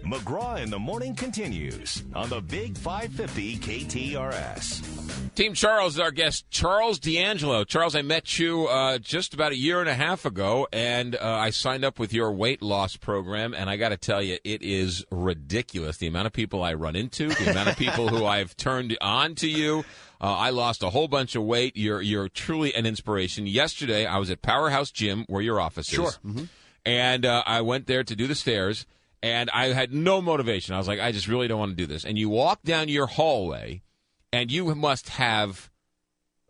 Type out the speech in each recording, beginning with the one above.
McGraw in the Morning continues on the Big 550 KTRS. Team Charles is our guest, Charles D'Angelo. Charles, I met you just about a year and a half ago, and I signed up with your weight loss program, and I got to tell you, it is ridiculous. The amount of people I run into, the amount of people who I've turned on to you. I lost a whole bunch of weight. You're truly an inspiration. Yesterday, I was at Powerhouse Gym, where your office is. Sure. Mm-hmm. And I went there to do the stairs, and I had no motivation. I was like, I just really don't want to do this. And you walk down your hallway, and you must have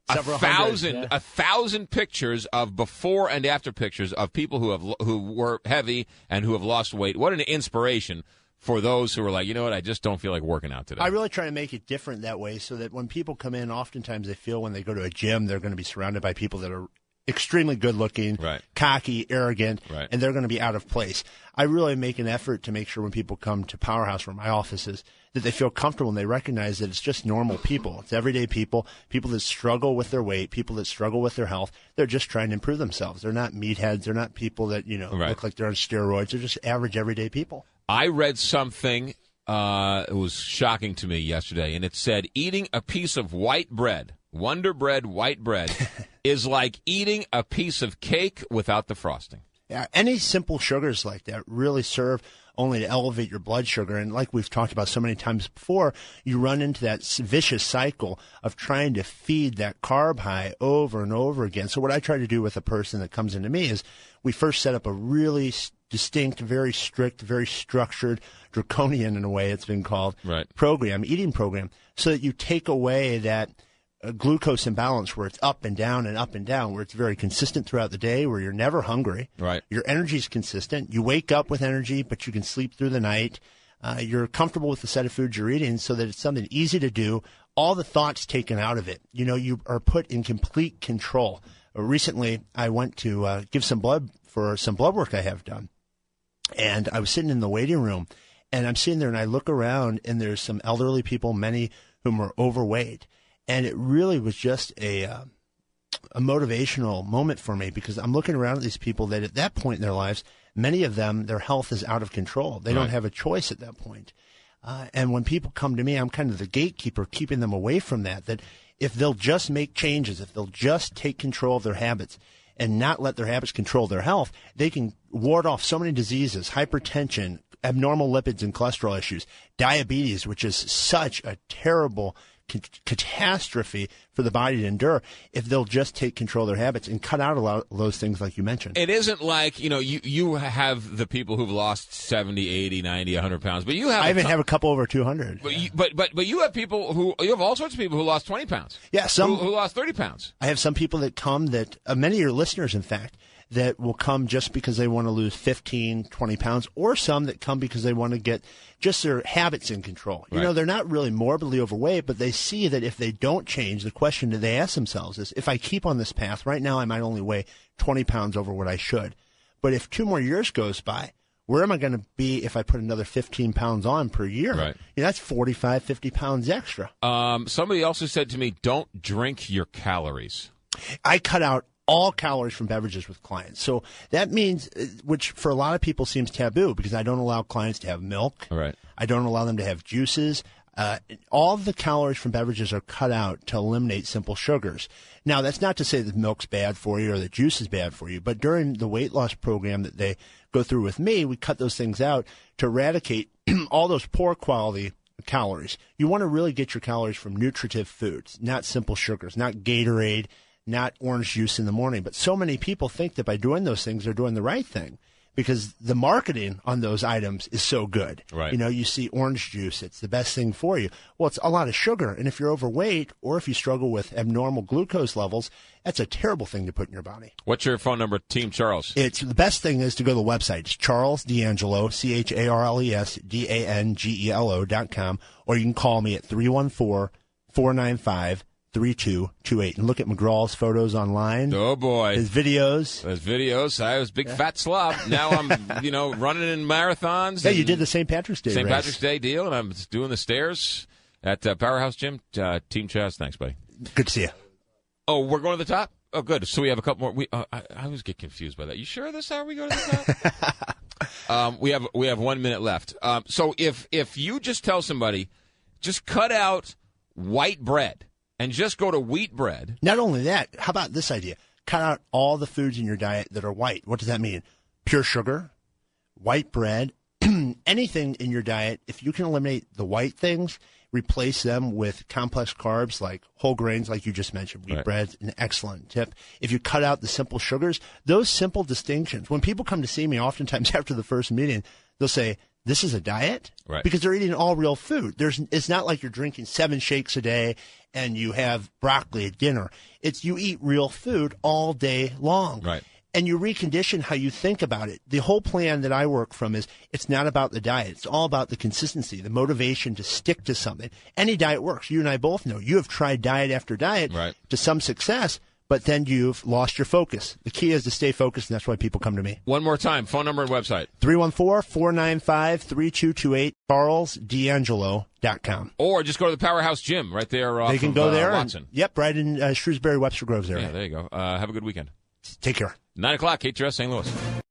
a thousand pictures of before and after pictures of people who were heavy and who have lost weight. What an inspiration for those who are like, you know what, I just don't feel like working out today. I really try to make it different that way so that when people come in, oftentimes they feel when they go to a gym, they're going to be surrounded by people that are extremely good-looking, right, cocky, arrogant, right, and they're going to be out of place. I really make an effort to make sure when people come to Powerhouse, where my office is, that they feel comfortable and they recognize that it's just normal people. It's everyday people, people that struggle with their weight, people that struggle with their health. They're just trying to improve themselves. They're not meatheads. They're not people that, right, look like they're on steroids. They're just average, everyday people. I read something, it was shocking to me yesterday, and it said eating a piece of white bread, Wonder Bread white bread, is like eating a piece of cake without the frosting. Yeah, any simple sugars like that really serve only to elevate your blood sugar. And like we've talked about so many times before, you run into that vicious cycle of trying to feed that carb high over and over again. So what I try to do with a person that comes into me is we first set up a really distinct, very strict, very structured, draconian in a way it's been called, right, eating program, so that you take away that glucose imbalance where it's up and down, where it's very consistent throughout the day, where you're never hungry. Right. Your energy is consistent. You wake up with energy, but you can sleep through the night. You're comfortable with the set of foods you're eating so that it's something easy to do. All the thoughts taken out of it. You are put in complete control. Recently, I went to give some blood for some blood work I have done. And I was sitting in the waiting room, and I'm sitting there, and I look around, and there's some elderly people, many whom are overweight. And it really was just a motivational moment for me, because I'm looking around at these people that at that point in their lives, many of them, their health is out of control. They don't have a choice at that point. And when people come to me, I'm kind of the gatekeeper, keeping them away from that if they'll just make changes, if they'll just take control of their habits and not let their habits control their health, they can ward off so many diseases, hypertension, abnormal lipids and cholesterol issues, diabetes, which is such a terrible catastrophe for the body to endure, if they'll just take control of their habits and cut out a lot of those things like you mentioned. It isn't like, you have the people who've lost 70, 80, 90, 100 pounds, but you have... I even have a couple over 200. But you have people you have all sorts of people who lost 20 pounds. Yeah, some... Who lost 30 pounds. I have some people that come many of your listeners, in fact, that will come just because they want to lose 15, 20 pounds, or some that come because they want to get just their habits in control. Right. They're not really morbidly overweight, but they see that if they don't change, the question that they ask themselves is, if I keep on this path, right now I might only weigh 20 pounds over what I should. But if 2 more years goes by, where am I going to be if I put another 15 pounds on per year? Right. That's 45, 50 pounds extra. Somebody also said to me, don't drink your calories. I cut out all calories from beverages with clients. So that means, which for a lot of people seems taboo, because I don't allow clients to have milk. Right. I don't allow them to have juices. All of the calories from beverages are cut out to eliminate simple sugars. Now, that's not to say that milk's bad for you or that juice is bad for you, but during the weight loss program that they go through with me, we cut those things out to eradicate all those poor quality calories. You want to really get your calories from nutritive foods, not simple sugars, not Gatorade, not orange juice in the morning. But so many people think that by doing those things, they're doing the right thing, because the marketing on those items is so good. Right. You see orange juice, it's the best thing for you. Well, it's a lot of sugar. And if you're overweight or if you struggle with abnormal glucose levels, that's a terrible thing to put in your body. What's your phone number, Team Charles? The best thing is to go to the website. It's Charles D'Angelo, CharlesDangelo.com, or you can call me at 314-495-3228. And look at McGraw's photos online. Oh, boy. His videos. I was a big fat slob. Now I'm, running in marathons. Yeah, you did the St. Patrick's Day St. race. Patrick's Day deal, and I'm doing the stairs at Powerhouse Gym. Team Chaz, thanks, buddy. Good to see you. Oh, we're going to the top? Oh, good. So we have a couple more. I always get confused by that. You sure this is how we go to the top? We have 1 minute left. So if you just tell somebody, just cut out white bread and just go to wheat bread. Not only that, how about this idea? Cut out all the foods in your diet that are white. What does that mean? Pure sugar, white bread, anything in your diet. If you can eliminate the white things, replace them with complex carbs like whole grains, like you just mentioned. Wheat bread's an excellent tip. If you cut out the simple sugars, those simple distinctions. When people come to see me, oftentimes after the first meeting, they'll say, this is a diet? Right. Because they're eating all real food. It's not like you're drinking 7 shakes a day and you have broccoli at dinner. It's you eat real food all day long. Right. And you recondition how you think about it. The whole plan that I work from is it's not about the diet. It's all about the consistency, the motivation to stick to something. Any diet works. You and I both know. You have tried diet after diet to some success, but then you've lost your focus. The key is to stay focused, and that's why people come to me. One more time, phone number and website. 314-495-3228, CharlesD'Angelo.com. Or just go to the Powerhouse Gym right there off They can go there. Watson. Right in Shrewsbury, Webster Groves area. Yeah, there you go. Have a good weekend. Take care. 9 o'clock, KTRS St. Louis.